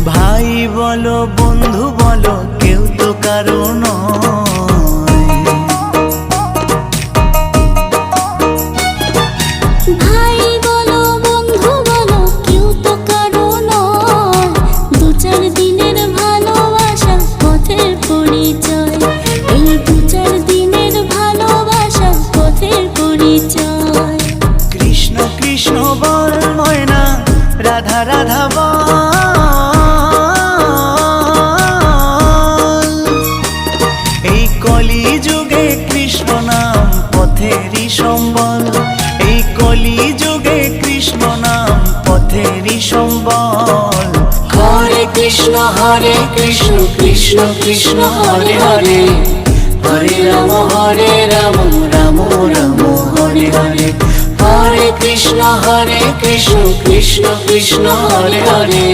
ভাই বলো বন্ধু বলো কেউ তো কারো নয়। ভাই বলো বন্ধু বলো কেউ তো কারো নয়। দু চার দিনের ভালোবাসা পথের পরিচয়। এই দু চার দিনের ভালোবাসা পথের পরিচয়। কৃষ্ণ কৃষ্ণ বল ময়না, রাধা রাধা বল। এই কলি যুগে কৃষ্ণ নাম পথেরই সম্বল। এই কলি যুগে কৃষ্ণ নাম পথেরই সম্বল। হরে কৃষ্ণ কৃষ্ণ কৃষ্ণ হরে হরে। হরে রাম রাম রাম হরে হরে। হরে কৃষ্ণ কৃষ্ণ কৃষ্ণ হরে হরে।